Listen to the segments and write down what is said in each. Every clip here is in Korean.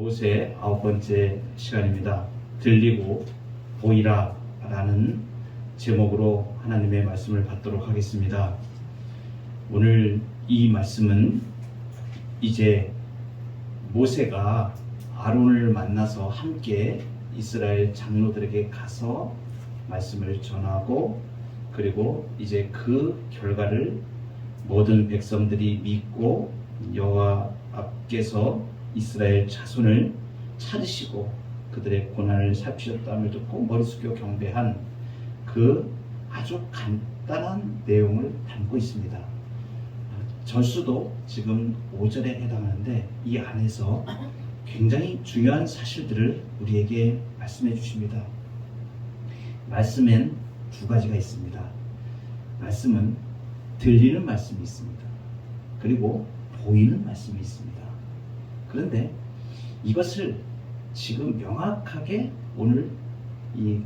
모세 9번째 시간입니다. 들리고 보이라 라는 제목으로 하나님의 말씀을 받도록 하겠습니다. 오늘 이 말씀은 이제 모세가 아론을 만나서 함께 이스라엘 장로들에게 가서 말씀을 전하고, 그리고 이제 그 결과를 모든 백성들이 믿고 여호와 앞께서 이스라엘 자손을 찾으시고 그들의 고난을 살피셨다함을 듣고 머리 숙여 경배한 그 아주 간단한 내용을 담고 있습니다. 전수도 지금 5절에 해당하는데 이 안에서 굉장히 중요한 사실들을 우리에게 말씀해 주십니다. 말씀엔 두 가지가 있습니다. 말씀은 들리는 말씀이 있습니다. 그리고 보이는 말씀이 있습니다. 그런데 이것을 지금 명확하게 오늘 이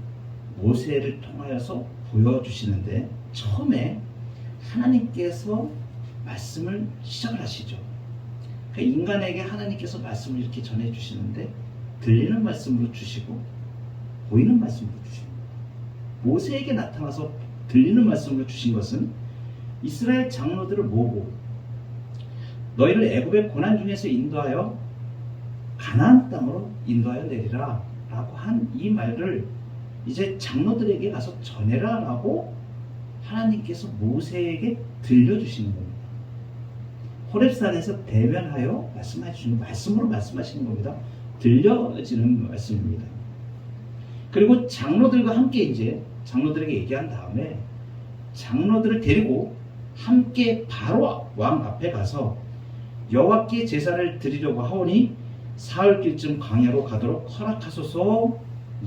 모세를 통하여서 보여주시는데, 처음에 하나님께서 말씀을 시작을 하시죠. 그러니까 인간에게 하나님께서 말씀을 이렇게 전해주시는데 들리는 말씀으로 주시고 보이는 말씀으로 주십니다. 모세에게 나타나서 들리는 말씀으로 주신 것은 이스라엘 장로들을 모으고 너희를 애굽의 고난 중에서 인도하여 가나안 땅으로 인도하여 내리라 라고 한 이 말을 이제 장로들에게 가서 전해라 라고 하나님께서 모세에게 들려주시는 겁니다. 호렙산에서 대면하여 말씀하시는, 말씀으로 말씀하시는 겁니다. 들려지는 말씀입니다. 그리고 장로들과 함께 이제 장로들에게 얘기한 다음에 장로들을 데리고 함께 바로 왕 앞에 가서 여호와께 제사를 드리려고 하오니 사흘길쯤 광야로 가도록 허락하소서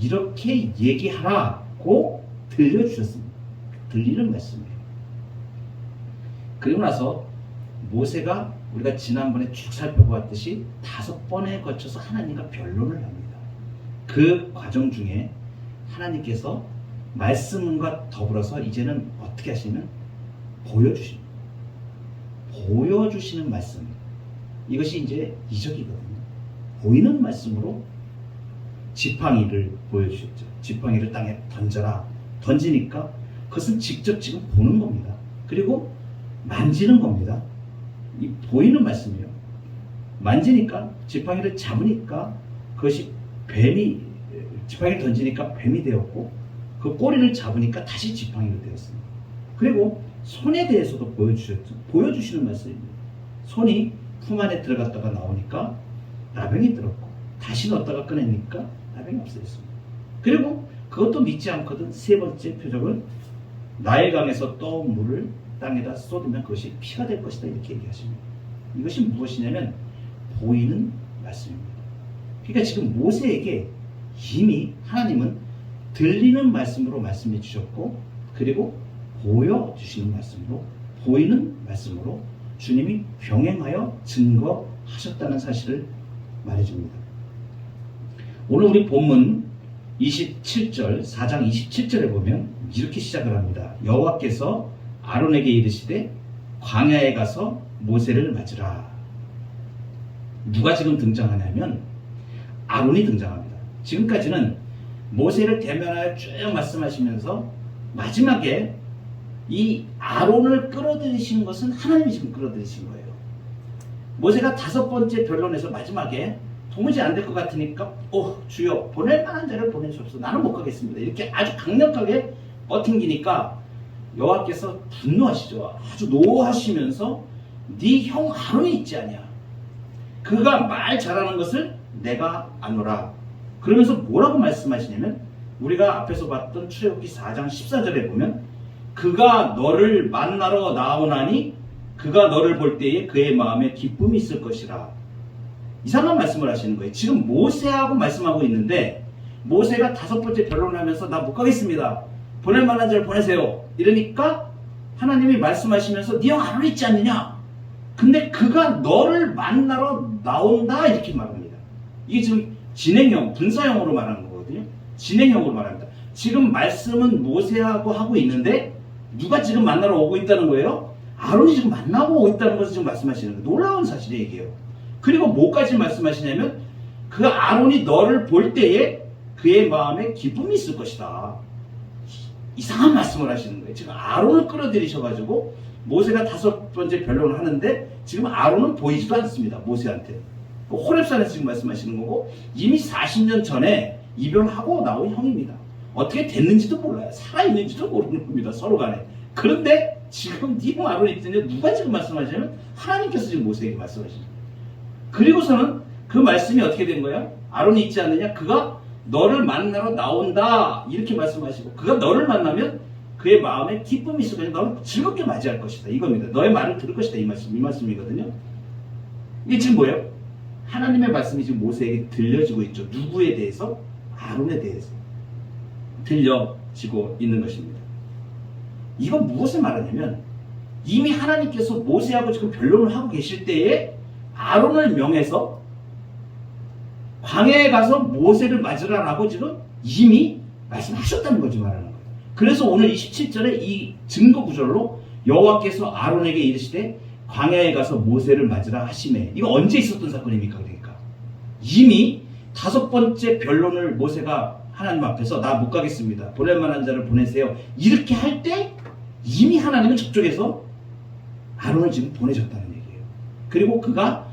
이렇게 얘기하라고 들려주셨습니다. 들리는 말씀이에요. 그리고 나서 모세가 우리가 지난번에 쭉 살펴보았듯이 5번에 거쳐서 하나님과 변론을 합니다. 그 과정 중에 하나님께서 말씀과 더불어서 이제는 어떻게 하시면 보여주시는 말씀, 이것이 이제 이적이거든요. 보이는 말씀으로 지팡이를 보여주셨죠. 지팡이를 땅에 던져라. 던지니까 그것은 직접 지금 보는 겁니다. 그리고 만지는 겁니다. 이 보이는 말씀이에요. 만지니까, 지팡이를 잡으니까 그것이 지팡이를 던지니까 뱀이 되었고, 그 꼬리를 잡으니까 다시 지팡이로 되었습니다. 그리고 손에 대해서도 보여주시는 말씀입니다. 손이 품 안에 들어갔다가 나오니까 나병이 들었고, 다시 넣었다가 꺼내니까 나병이 없어졌습니다. 그리고 그것도 믿지 않거든 세 번째 표적은 나일강에서 떠온 물을 땅에다 쏟으면 그것이 피가 될 것이다 이렇게 얘기하십니다. 이것이 무엇이냐면 보이는 말씀입니다. 그러니까 지금 모세에게 이미 하나님은 들리는 말씀으로 말씀해 주셨고, 그리고 보여주시는 말씀으로, 보이는 말씀으로 주님이 병행하여 증거하셨다는 사실을 말해줍니다. 오늘 우리 본문 27절, 4장 27절에 보면 이렇게 시작을 합니다. 여호와께서 아론에게 이르시되 광야에 가서 모세를 맞으라. 누가 지금 등장하냐면 아론이 등장합니다. 지금까지는 모세를 대면하여 쭉 말씀하시면서 마지막에 이 아론을 끌어들이신 것은 하나님이 지금 끌어들이신 거예요. 모세가 5번째 변론에서 마지막에 도무지 안 될 것 같으니까 주여 보낼 만한 자를 보내주옵소서, 나는 못 가겠습니다, 이렇게 아주 강력하게 버팅기니까 여호와께서 분노하시죠. 아주 노하시면서 네 형 아론이 있지 않냐, 그가 말 잘하는 것을 내가 아노라. 그러면서 뭐라고 말씀하시냐면 우리가 앞에서 봤던 출애굽기 4장 14절에 보면 그가 너를 만나러 나오나니 그가 너를 볼 때에 그의 마음에 기쁨이 있을 것이라. 이상한 말씀을 하시는 거예요. 지금 모세하고 말씀하고 있는데 모세가 5번째 변론을 하면서 나 못 가겠습니다, 보낼 만한 자를 보내세요 이러니까 하나님이 말씀하시면서 네 형 아론 있지 않느냐, 근데 그가 너를 만나러 나온다 이렇게 말합니다. 이게 지금 진행형, 분사형으로 말하는 거거든요. 진행형으로 말합니다. 지금 말씀은 모세하고 하고 있는데 누가 지금 만나러 오고 있다는 거예요? 아론이 지금 만나고 오고 있다는 것을 지금 말씀하시는 거예요. 놀라운 사실이에요. 그리고 뭐까지 말씀하시냐면 그 아론이 너를 볼 때에 그의 마음에 기쁨이 있을 것이다. 이상한 말씀을 하시는 거예요. 지금 아론을 끌어들이셔가지고 모세가 5번째 변론을 하는데 지금 아론은 보이지도 않습니다. 모세한테. 호렙산에서 지금 말씀하시는 거고 이미 40년 전에 이별하고 나온 형입니다. 어떻게 됐는지도 몰라요. 살아있는지도 모르는 겁니다. 서로 간에. 그런데 지금 네 형 아론이 있는데 누가 지금 말씀하시냐면 하나님께서 지금 모세에게 말씀하시죠. 그리고서는 그 말씀이 어떻게 된 거예요? 아론이 있지 않느냐? 그가 너를 만나러 나온다 이렇게 말씀하시고 그가 너를 만나면 그의 마음에 기쁨이 있을 것이다. 너를 즐겁게 맞이할 것이다. 이겁니다. 너의 말을 들을 것이다. 이 말씀이거든요. 이게 지금 뭐예요? 하나님의 말씀이 지금 모세에게 들려지고 있죠. 누구에 대해서? 아론에 대해서 들려지고 있는 것입니다. 이건 무엇을 말하냐면 이미 하나님께서 모세하고 지금 변론을 하고 계실 때에 아론을 명해서 광야에 가서 모세를 맞으라라고 지금 이미 말씀하셨다는 거지 말하는 거예요. 그래서 오늘 27절에 이 증거 구절로 여호와께서 아론에게 이르시되 광야에 가서 모세를 맞으라 하시매. 이거 언제 있었던 사건입니까? 그러니까 이미 5번째 변론을 모세가 하나님 앞에서 나 못 가겠습니다. 보낼 만한 자를 보내세요. 이렇게 할 때 이미 하나님은 저쪽에서 아론을 지금 보내셨다는 얘기예요. 그리고 그가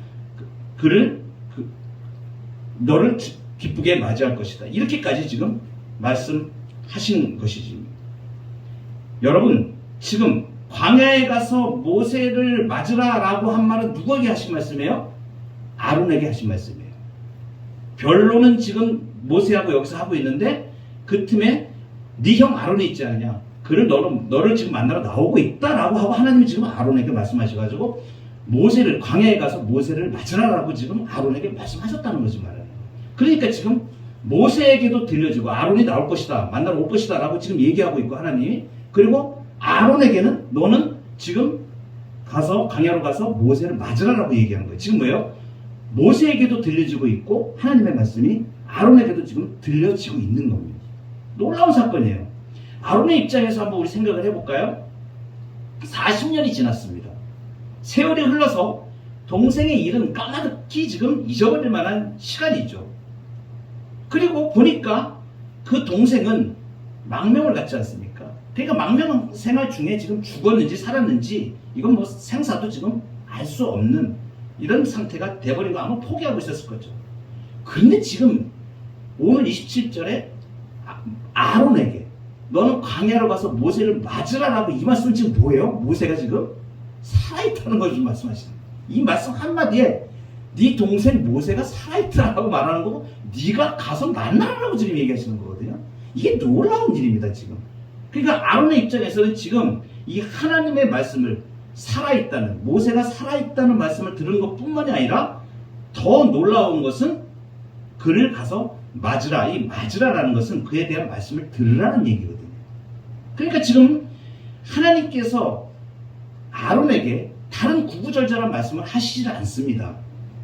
너를 기쁘게 맞이할 것이다. 이렇게까지 지금 말씀하신 것이지. 여러분 지금 광야에 가서 모세를 맞으라라고 한 말은 누구에게 하신 말씀이에요? 아론에게 하신 말씀이에요. 변론은 지금 모세하고 여기서 하고 있는데 그 틈에 네 형 아론이 있지 않느냐? 그를 너를 지금 만나러 나오고 있다라고 하고 하나님이 지금 아론에게 말씀하셔가지고 모세를 광야에 가서 모세를 맞으라라고 지금 아론에게 말씀하셨다는 거지 말이에요. 그러니까 지금 모세에게도 들려지고 아론이 나올 것이다, 만나러 올 것이다 라고 지금 얘기하고 있고 하나님이 그리고 아론에게는 너는 지금 가서 광야로 가서 모세를 맞으라라고 얘기하는 거예요. 지금 뭐예요? 모세에게도 들려지고 있고 하나님의 말씀이 아론에게도 지금 들려지고 있는 겁니다. 놀라운 사건이에요. 아론의 입장에서 한번 우리 생각을 해볼까요? 40년이 지났습니다. 세월이 흘러서 동생의 일은 까마득히 지금 잊어버릴 만한 시간이죠. 그리고 보니까 그 동생은 망명을 갖지 않습니까? 그러니까 망명 생활 중에 지금 죽었는지 살았는지 이건 뭐 생사도 지금 알 수 없는 이런 상태가 돼버린 거 아마 포기하고 있었을 거죠. 그런데 지금 오늘 27절에 아론에게 너는 광야로 가서 모세를 맞으라라고 이 말씀은 지금 뭐예요? 모세가 지금 살아있다는 걸 지금 말씀하시는 거예요. 이 말씀 한마디에 네 동생 모세가 살아있다라고 말하는 거고 네가 가서 만나라고 지금 얘기하시는 거거든요. 이게 놀라운 일입니다 지금. 그러니까 아론의 입장에서는 지금 이 하나님의 말씀을 살아있다는 모세가 살아있다는 말씀을 들은 것뿐만이 아니라 더 놀라운 것은 그를 가서 맞으라. 이 맞으라라는 것은 그에 대한 말씀을 들으라는 얘기거든요. 그러니까 지금 하나님께서 아론에게 다른 구구절절한 말씀을 하시지 않습니다.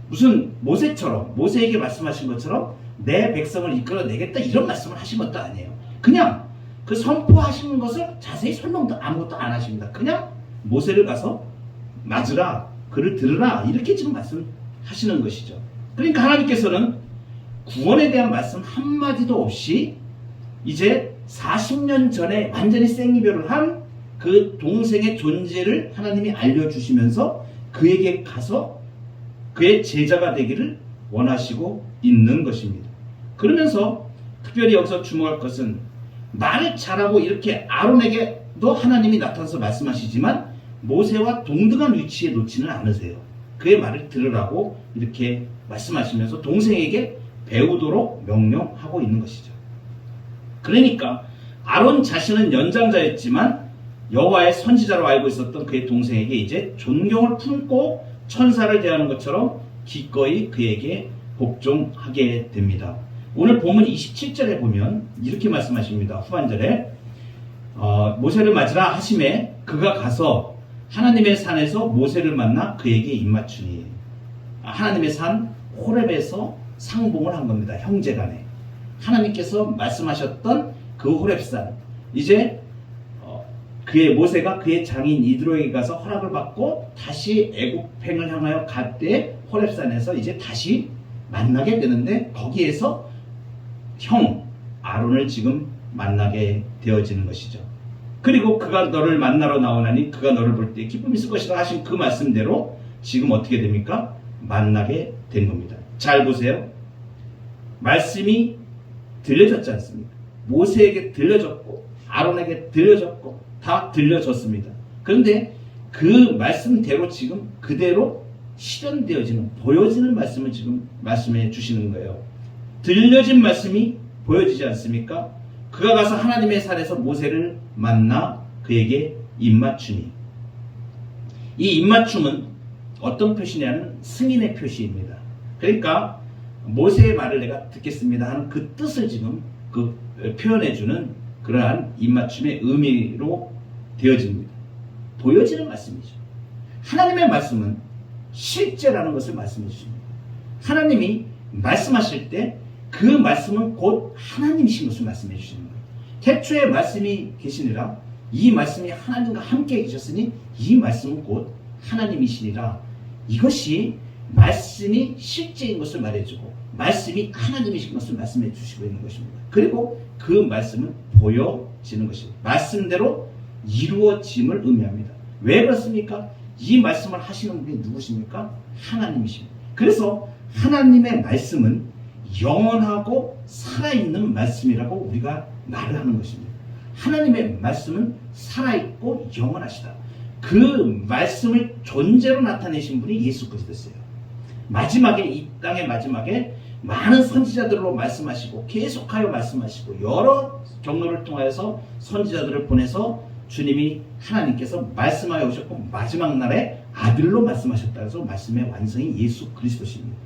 무슨 모세처럼 모세에게 말씀하신 것처럼 내 백성을 이끌어내겠다 이런 말씀을 하신 것도 아니에요. 그냥 그 선포하시는 것을 자세히 설명도 아무것도 안 하십니다. 그냥 모세를 가서 맞으라, 그를 들으라 이렇게 지금 말씀하시는 것이죠. 그러니까 하나님께서는 구원에 대한 말씀 한마디도 없이 이제 40년 전에 완전히 생이별을 한 그 동생의 존재를 하나님이 알려주시면서 그에게 가서 그의 제자가 되기를 원하시고 있는 것입니다. 그러면서 특별히 여기서 주목할 것은 말을 잘하고 이렇게 아론에게도 하나님이 나타나서 말씀하시지만 모세와 동등한 위치에 놓지는 않으세요. 그의 말을 들으라고 이렇게 말씀하시면서 동생에게 배우도록 명령하고 있는 것이죠. 그러니까 아론 자신은 연장자였지만 여호와의 선지자로 알고 있었던 그의 동생에게 이제 존경을 품고 천사를 대하는 것처럼 기꺼이 그에게 복종하게 됩니다. 오늘 본문 27절에 보면 이렇게 말씀하십니다. 후반절에 모세를 맞으라 하심에 그가 가서 하나님의 산에서 모세를 만나 그에게 입맞추니 하나님의 산 호렙에서 상봉을 한 겁니다. 형제간에 하나님께서 말씀하셨던 그 호렙산 이제 모세가 그의 장인 이드로에게 가서 허락을 받고 다시 애굽행을 향하여 갈 때 호렙산에서 이제 다시 만나게 되는데 거기에서 형 아론을 지금 만나게 되어지는 것이죠. 그리고 그가 너를 만나러 나오나니 그가 너를 볼 때 기쁨이 있을 것이다 하신 그 말씀대로 지금 어떻게 됩니까? 만나게 된 겁니다. 잘 보세요. 말씀이 들려졌지 않습니까? 모세에게 들려졌고 아론에게 들려졌고 다 들려졌습니다. 그런데 그 말씀대로 지금 그대로 실현되어지는 보여지는 말씀을 지금 말씀해 주시는 거예요. 들려진 말씀이 보여지지 않습니까? 그가 가서 하나님의 산에서 모세를 만나 그에게 입맞추니, 이 입맞춤은 어떤 표시냐면 승인의 표시입니다. 그러니까 모세의 말을 내가 듣겠습니다 하는 그 뜻을 지금 그 표현해주는 그러한 입맞춤의 의미로 되어집니다. 보여지는 말씀이죠. 하나님의 말씀은 실제라는 것을 말씀해 주십니다. 하나님이 말씀하실 때 그 말씀은 곧 하나님이신 것을 말씀해 주시는 거예요. 태초에 말씀이 계시니라, 이 말씀이 하나님과 함께 계셨으니 이 말씀은 곧 하나님이시니라. 이것이 말씀이 실제인 것을 말해주고 말씀이 하나님이신 것을 말씀해 주시고 있는 것입니다. 그리고 그 말씀은 보여지는 것입니다. 말씀대로 이루어짐을 의미합니다. 왜 그렇습니까? 이 말씀을 하시는 분이 누구십니까? 하나님이십니다. 그래서 하나님의 말씀은 영원하고 살아있는 말씀이라고 우리가 말을 하는 것입니다. 하나님의 말씀은 살아있고 영원하시다. 그 말씀을 존재로 나타내신 분이 예수 그리스도였어요. 마지막에, 이 땅의 마지막에 많은 선지자들로 말씀하시고 계속하여 말씀하시고 여러 경로를 통하여서 선지자들을 보내서 주님이 하나님께서 말씀하여 오셨고 마지막 날에 아들로 말씀하셨다 해서 말씀의 완성이 예수 그리스도십니다.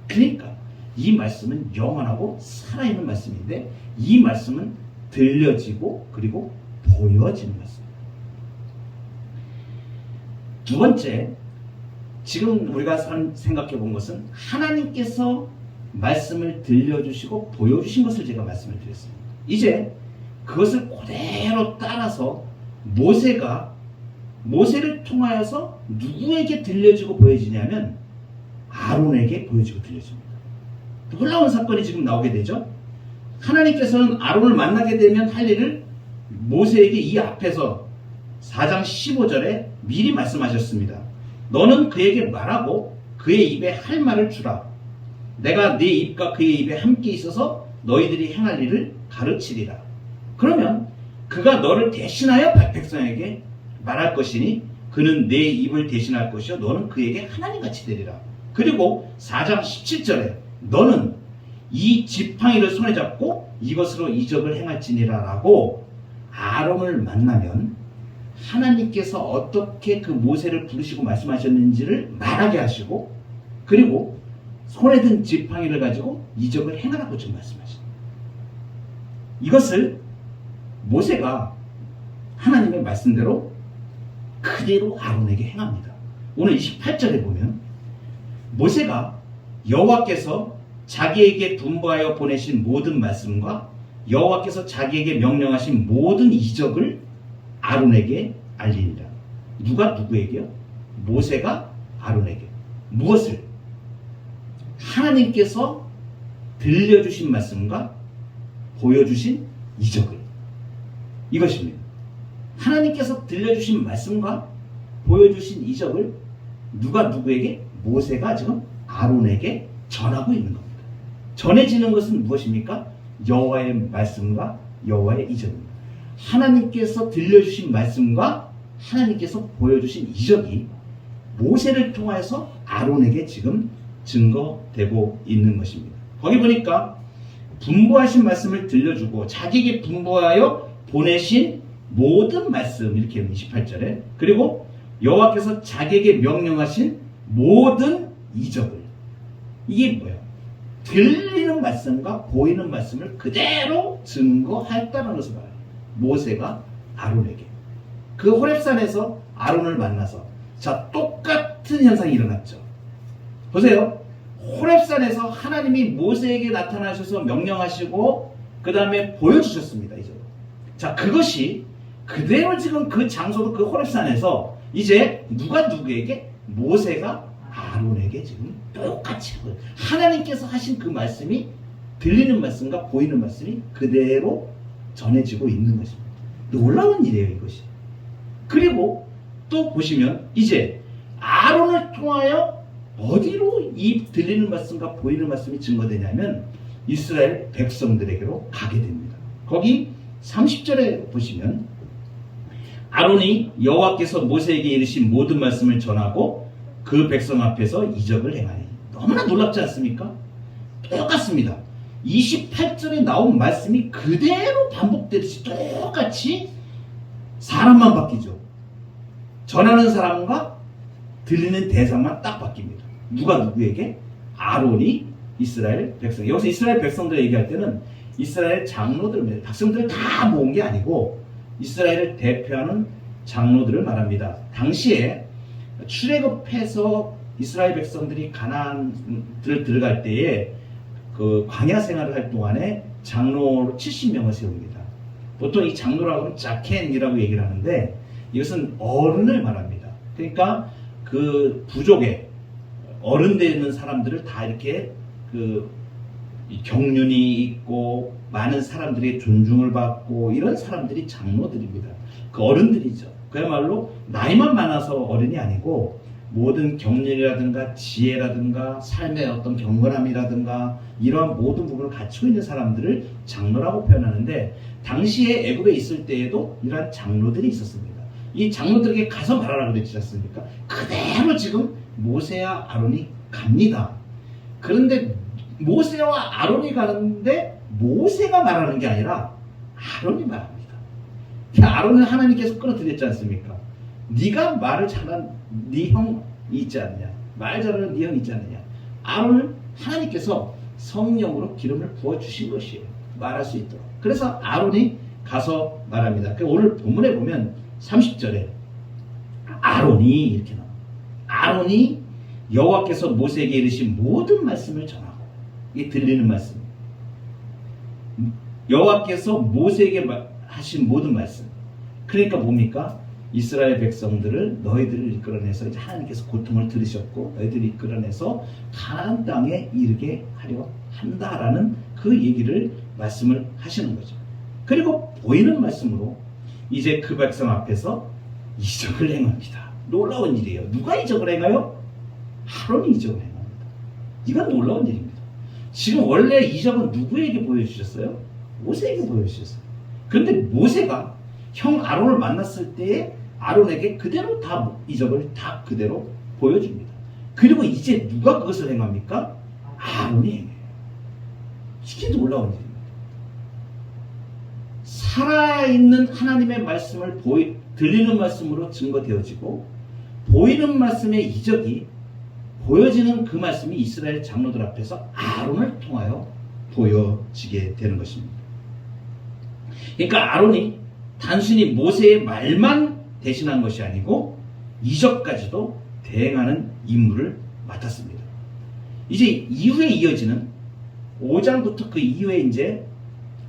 그러니까 이 말씀은 영원하고 살아있는 말씀인데 이 말씀은 들려지고 그리고 보여지는 말씀입니다. 두 번째, 지금 우리가 생각해 본 것은 하나님께서 말씀을 들려주시고 보여주신 것을 제가 말씀을 드렸습니다. 이제 그것을 그대로 따라서 모세를 통하여서 누구에게 들려지고 보여지냐면 아론에게 보여지고 들려집니다. 놀라운 사건이 지금 나오게 되죠. 하나님께서는 아론을 만나게 되면 할 일을 모세에게 이 앞에서 4장 15절에 미리 말씀하셨습니다. 너는 그에게 말하고 그의 입에 할 말을 주라. 내가 네 입과 그의 입에 함께 있어서 너희들이 행할 일을 가르치리라. 그러면 그가 너를 대신하여 백성에게 말할 것이니 그는 내 입을 대신할 것이요 너는 그에게 하나님같이 되리라. 그리고 4장 17절에 너는 이 지팡이를 손에 잡고 이것으로 이적을 행할지니라 라고 아론을 만나면 하나님께서 어떻게 그 모세를 부르시고 말씀하셨는지를 말하게 하시고 그리고 손에 든 지팡이를 가지고 이적을 행하라고 좀 말씀하십니다. 이것을 모세가 하나님의 말씀대로 그대로 아론에게 행합니다. 오늘 28절에 보면 모세가 여호와께서 자기에게 분부하여 보내신 모든 말씀과 여호와께서 자기에게 명령하신 모든 이적을 아론에게 알리니라. 누가 누구에게요? 모세가 아론에게. 무엇을? 하나님께서 들려주신 말씀과 보여주신 이적을. 이것입니다. 하나님께서 들려주신 말씀과 보여주신 이적을 누가 누구에게? 모세가 지금 아론에게 전하고 있는 겁니다. 전해지는 것은 무엇입니까? 여호와의 말씀과 여호와의 이적입니다. 하나님께서 들려주신 말씀과 하나님께서 보여주신 이적이 모세를 통해서 아론에게 지금 증거되고 있는 것입니다. 거기 보니까 분부하신 말씀을 들려주고 자기에게 분부하여 보내신 모든 말씀 이렇게 28절에 그리고 여호와께서 자기에게 명령하신 모든 이적을 이게 뭐예요? 들리는 말씀과 보이는 말씀을 그대로 증거했다는 것을 말해요. 모세가 아론에게 그 호렙산에서 아론을 만나서 자 똑같은 현상이 일어났죠. 보세요. 호렙산에서 하나님이 모세에게 나타나셔서 명령하시고 그 다음에 보여주셨습니다. 이제 자 그것이 그대로 지금 그 장소도 그 호렙산에서 이제 누가 누구에게? 모세가 아론에게 지금 똑같이 하나님께서 하신 그 말씀이 들리는 말씀과 보이는 말씀이 그대로 전해지고 있는 것입니다. 놀라운 일이에요, 이것이. 그리고 또 보시면 이제 아론을 통하여 어디로 이 들리는 말씀과 보이는 말씀이 증거되냐면 이스라엘 백성들에게로 가게 됩니다. 거기 30절에 보시면 아론이 여호와께서 모세에게 이르신 모든 말씀을 전하고 그 백성 앞에서 이적을 행하니. 너무나 놀랍지 않습니까? 똑같습니다. 28절에 나온 말씀이 그대로 반복되듯이 똑같이 사람만 바뀌죠. 전하는 사람과 들리는 대상만 딱 바뀝니다. 누가 누구에게? 아론이 이스라엘 백성. 여기서 이스라엘 백성들 얘기할 때는 이스라엘 장로들, 백성들을 다 모은 게 아니고 이스라엘을 대표하는 장로들을 말합니다. 당시에 출애굽해서 이스라엘 백성들이 가나안을 들어갈 때에 그 광야 생활을 할 동안에 장로 70명을 세웁니다. 보통 이 장로라고 하면 자켄이라고 얘기를 하는데 이것은 어른을 말합니다. 그러니까 그 부족의 어른 되는 사람들을 다 이렇게 그 경륜이 있고 많은 사람들의 존중을 받고 이런 사람들이 장로들입니다. 그 어른들이죠. 그야말로 나이만 많아서 어른이 아니고 모든 경륜이라든가 지혜라든가 삶의 어떤 경건함이라든가 이러한 모든 부분을 갖추고 있는 사람들을 장로라고 표현하는데 당시에 애굽에 있을 때에도 이러한 장로들이 있었습니다. 이 장로들에게 가서 말하라고 그랬지 않습니까? 그대로 지금 모세와 아론이 갑니다. 그런데 모세와 아론이 가는데 모세가 말하는 게 아니라 아론이 말합니다. 아론은 하나님께서 끌어들였지 않습니까? 네가 말을 잘한 네 형이 있지 않느냐, 말 잘하는 네 형이 있지 않느냐. 아론을 하나님께서 성령으로 기름을 부어주신 것이에요. 말할 수 있도록. 그래서 아론이 가서 말합니다. 오늘 본문에 보면 30절에 아론이 이렇게 나와요. 아론이 여호와께서 모세에게 이르신 모든 말씀을 전하고, 이게 들리는 말씀. 여호와께서 모세에게 하신 모든 말씀. 그러니까 뭡니까? 이스라엘 백성들을 너희들을 이끌어내서 이제 하나님께서 고통을 들으셨고 너희들을 이끌어내서 가나안 땅에 이르게 하려 한다라는 그 얘기를 말씀을 하시는 거죠. 그리고 보이는 말씀으로 이제 그 백성 앞에서 이적을 행합니다. 놀라운 일이에요. 누가 이적을 행해요? 아론이 이적을 행합니다. 이건 놀라운 일입니다. 지금 원래 이적은 누구에게 보여주셨어요? 모세에게 보여주셨어요. 그런데 모세가 형 아론을 만났을 때에 아론에게 그대로 다 이적을 다 그대로 보여줍니다. 그리고 이제 누가 그것을 행합니까? 아론이 행해요. 이게 놀라운 일입니다. 살아있는 하나님의 말씀을 들리는 말씀으로 증거되어지고 보이는 말씀의 이적이 보여지는 그 말씀이 이스라엘 장로들 앞에서 아론을 통하여 보여지게 되는 것입니다. 그러니까 아론이 단순히 모세의 말만 대신한 것이 아니고 이적까지도 대행하는 임무를 맡았습니다. 이제 이후에 이어지는 5장부터 그 이후에 이제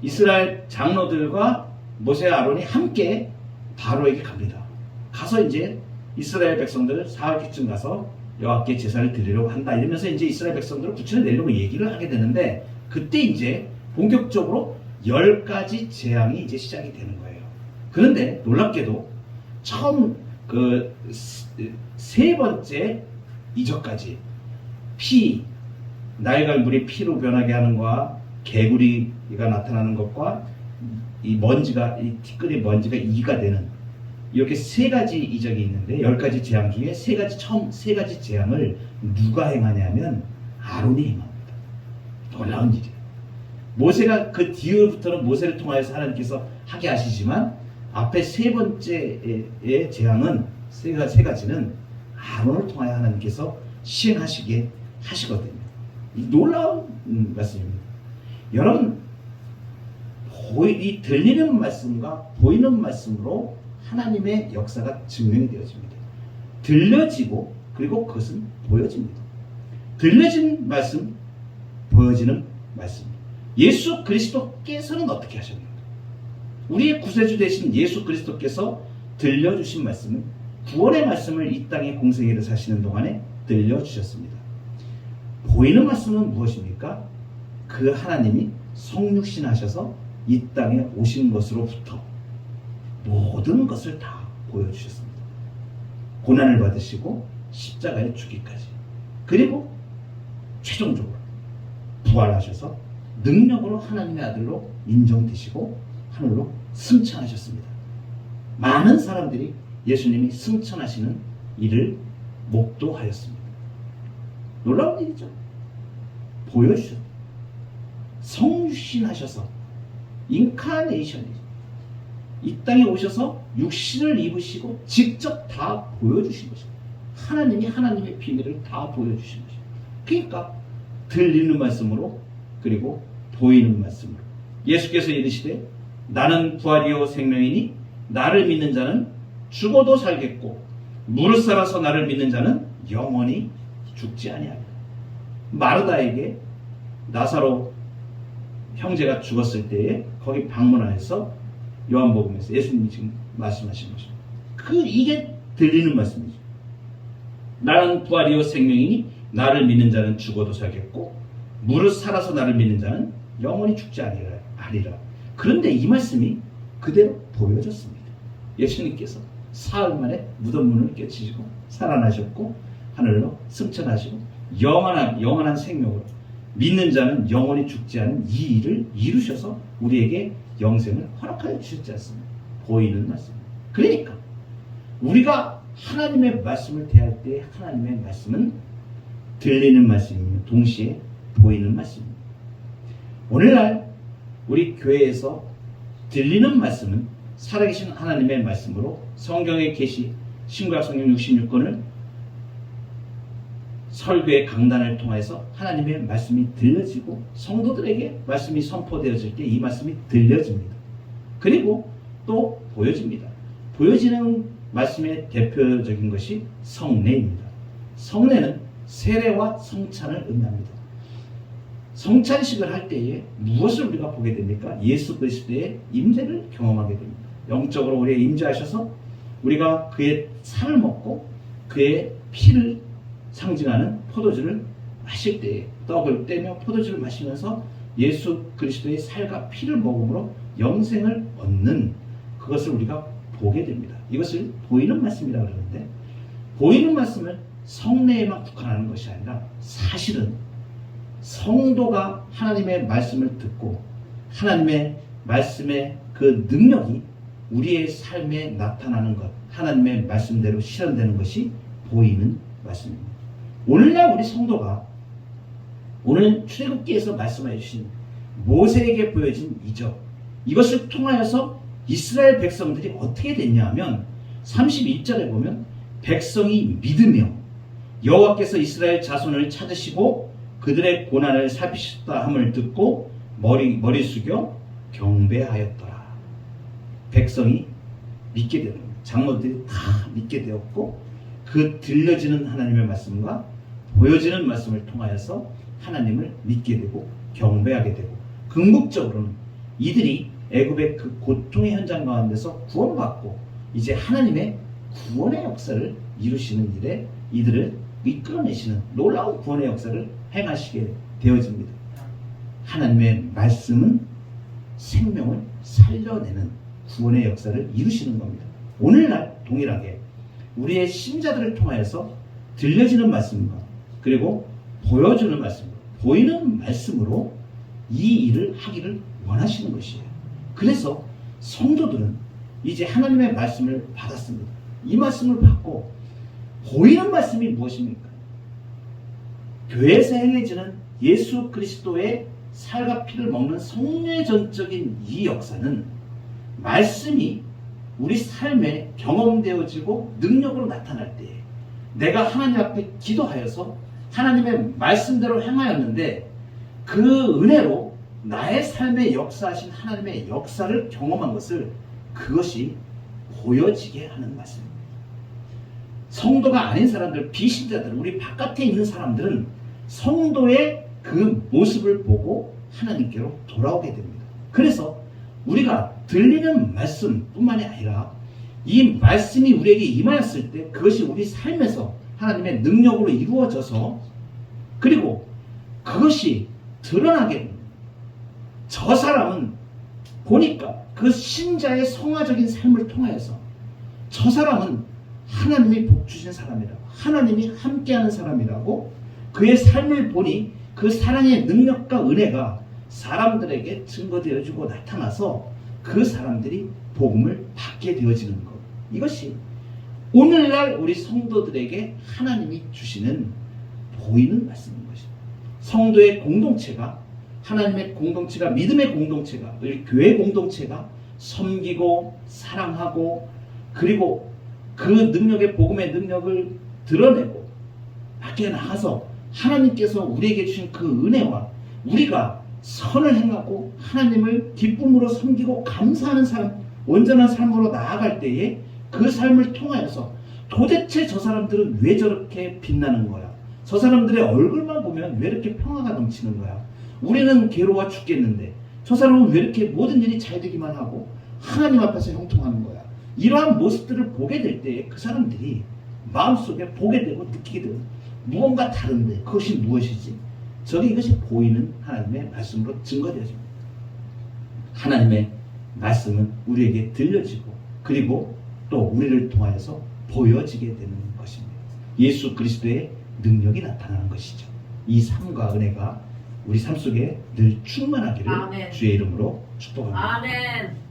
이스라엘 장로들과 모세와 아론이 함께 바로에게 갑니다. 가서 이제 이스라엘 백성들 사흘쯤 가서 여호와께 제사를 드리려고 한다 이러면서 이제 이스라엘 백성들을 부천에 내려고 얘기를 하게 되는데 그때 이제 본격적으로 10가지 재앙이 이제 시작이 되는 거예요. 그런데 놀랍게도 처음 그 세 번째 이적까지 나일갈 물이 피로 변하게 하는 것과 개구리가 나타나는 것과 이 먼지가 이 티끌의 먼지가 이가 되는 이렇게 3가지 이적이 있는데 10가지 재앙 중에 처음 3가지 재앙을 누가 행하냐면 아론이 행합니다. 놀라운 일이에요. 모세가 그 뒤부터는 모세를 통하여서 하나님께서 하게 하시지만 앞에 3번째의 재앙은 3가지는 아론을 통하여 하나님께서 시행하시게 하시거든요. 이 놀라운 말씀입니다. 여러분, 이 들리는 말씀과 보이는 말씀으로 하나님의 역사가 증명되어집니다. 들려지고 그리고 그것은 보여집니다. 들려진 말씀, 보여지는 말씀. 예수 그리스도께서는 어떻게 하셨는가? 우리의 구세주 되신 예수 그리스도께서 들려주신 말씀은 구원의 말씀을 이 땅에 공생애를 사시는 동안에 들려주셨습니다. 보이는 말씀은 무엇입니까? 그 하나님이 성육신 하셔서 이 땅에 오신 것으로부터 모든 것을 다 보여주셨습니다. 고난을 받으시고 십자가에 죽기까지, 그리고 최종적으로 부활하셔서 능력으로 하나님의 아들로 인정되시고 하늘로 승천하셨습니다. 많은 사람들이 예수님이 승천하시는 일을 목도하였습니다. 놀라운 일이죠. 보여주셨습니다. 성육신 하셔서 인카네이션이 이 땅에 오셔서 육신을 입으시고 직접 다 보여주신 것입니다. 하나님이 하나님의 비밀을 다 보여주신 것입니다. 그러니까 들리는 말씀으로, 그리고 보이는 말씀으로 예수께서 이르시되 나는 부활이요 생명이니 나를 믿는 자는 죽어도 살겠고 무릇 살아서 나를 믿는 자는 영원히 죽지 아니하리라. 마르다에게 나사로 형제가 죽었을 때에 거기 방문하여서 요한복음에서 예수님이 지금 말씀하신 것입니다. 이게 들리는 말씀이죠. 나는 부활이요 생명이니 나를 믿는 자는 죽어도 살겠고 무릇 살아서 나를 믿는 자는 영원히 죽지 아니하리라. 그런데 이 말씀이 그대로 보여졌습니다. 예수님께서 사흘 만에 무덤 문을 깨치시고 살아나셨고 하늘로 승천하시고 영원한 생명으로 믿는 자는 영원히 죽지 않은 이 일을 이루셔서 우리에게 영생을 허락하여 주셨지 않습니까? 보이는 말씀. 그러니까 우리가 하나님의 말씀을 대할 때 하나님의 말씀은 들리는 말씀이며 동시에 보이는 말씀입니다. 오늘날 우리 교회에서 들리는 말씀은 살아계신 하나님의 말씀으로 성경의 계시 신구약 성경 66권을 설교의 강단을 통해서 하나님의 말씀이 들려지고 성도들에게 말씀이 선포되어질 때 이 말씀이 들려집니다. 그리고 또 보여집니다. 보여지는 말씀의 대표적인 것이 성례입니다. 성례는 세례와 성찬을 의미합니다. 성찬식을 할 때에 무엇을 우리가 보게 됩니까? 예수 그리스도의 임재를 경험하게 됩니다. 영적으로 우리에 임재하셔서 우리가 그의 살을 먹고 그의 피를 상징하는 포도주를 마실 때에 떡을 떼며 포도주를 마시면서 예수 그리스도의 살과 피를 먹음으로 영생을 얻는 그것을 우리가 보게 됩니다. 이것을 보이는 말씀이라고 그러는데, 보이는 말씀은 성례에만 국한하는 것이 아니라 사실은 성도가 하나님의 말씀을 듣고 하나님의 말씀의 그 능력이 우리의 삶에 나타나는 것, 하나님의 말씀대로 실현되는 것이 보이는 말씀입니다. 오늘날 우리 성도가 오늘 출애굽기에서 말씀해 주신 모세에게 보여진 이적, 이것을 통하여서 이스라엘 백성들이 어떻게 됐냐 하면 31절에 보면 백성이 믿으며 여호와께서 이스라엘 자손을 찾으시고 그들의 고난을 살피셨다 함을 듣고 머리 숙여 경배하였더라. 백성이 믿게 되는 거예요. 장로들이 다 믿게 되었고 그 들려지는 하나님의 말씀과 보여지는 말씀을 통하여서 하나님을 믿게 되고 경배하게 되고, 궁극적으로는 이들이 애굽의 그 고통의 현장 가운데서 구원받고 이제 하나님의 구원의 역사를 이루시는 일에 이들을 이끌어내시는 놀라운 구원의 역사를 행하시게 되어집니다. 하나님의 말씀은 생명을 살려내는 구원의 역사를 이루시는 겁니다. 오늘날 동일하게 우리의 신자들을 통하여서 들려지는 말씀과 그리고 보여주는 말씀, 보이는 말씀으로 이 일을 하기를 원하시는 것이에요. 그래서 성도들은 이제 하나님의 말씀을 받았습니다. 이 말씀을 받고 보이는 말씀이 무엇입니까? 교회에서 행해지는 예수 그리스도의 살과 피를 먹는 성례전적인 이 역사는 말씀이 우리 삶에 경험되어지고 능력으로 나타날 때에 내가 하나님 앞에 기도하여서 하나님의 말씀대로 행하였는데 그 은혜로 나의 삶에 역사하신 하나님의 역사를 경험한 것을, 그것이 보여지게 하는 말씀입니다. 성도가 아닌 사람들, 비신자들, 우리 바깥에 있는 사람들은 성도의 그 모습을 보고 하나님께로 돌아오게 됩니다. 그래서 우리가 들리는 말씀뿐만이 아니라 이 말씀이 우리에게 임하였을 때 그것이 우리 삶에서 하나님의 능력으로 이루어져서 그리고 그것이 드러나게 됩니다. 저 사람은 보니까 그 신자의 성화적인 삶을 통하여서 저 사람은 하나님이 복 주신 사람이라고, 하나님이 함께하는 사람이라고, 그의 삶을 보니 그 사랑의 능력과 은혜가 사람들에게 증거되어지고 나타나서 그 사람들이 복음을 받게 되어지는 것. 이것이 오늘날 우리 성도들에게 하나님이 주시는 보이는 말씀인 것입니다. 성도의 공동체가, 하나님의 공동체가, 믿음의 공동체가, 우리 교회 공동체가 섬기고 사랑하고 그리고 그 능력의, 복음의 능력을 드러내고 밖에 나가서 하나님께서 우리에게 주신 그 은혜와 우리가 선을 행하고 하나님을 기쁨으로 섬기고 감사하는 삶, 온전한 삶으로 나아갈 때에 그 삶을 통하여서 도대체 저 사람들은 왜 저렇게 빛나는 거야? 저 사람들의 얼굴만 보면 왜 이렇게 평화가 넘치는 거야? 우리는 괴로워 죽겠는데 저 사람은 왜 이렇게 모든 일이 잘 되기만 하고 하나님 앞에서 형통하는 거야? 이러한 모습들을 보게 될 때 그 사람들이 마음속에 보게 되고 느끼게 되고 무언가 다른데 그것이 무엇이지? 저는 이것이 보이는 하나님의 말씀으로 증거되어집니다. 하나님의 말씀은 우리에게 들려지고 그리고 또 우리를 통하여서 보여지게 되는 것입니다. 예수 그리스도의 능력이 나타나는 것이죠. 이 삶과 은혜가 우리 삶 속에 늘 충만하기를 아멘. 주의 이름으로 축복합니다. 아멘.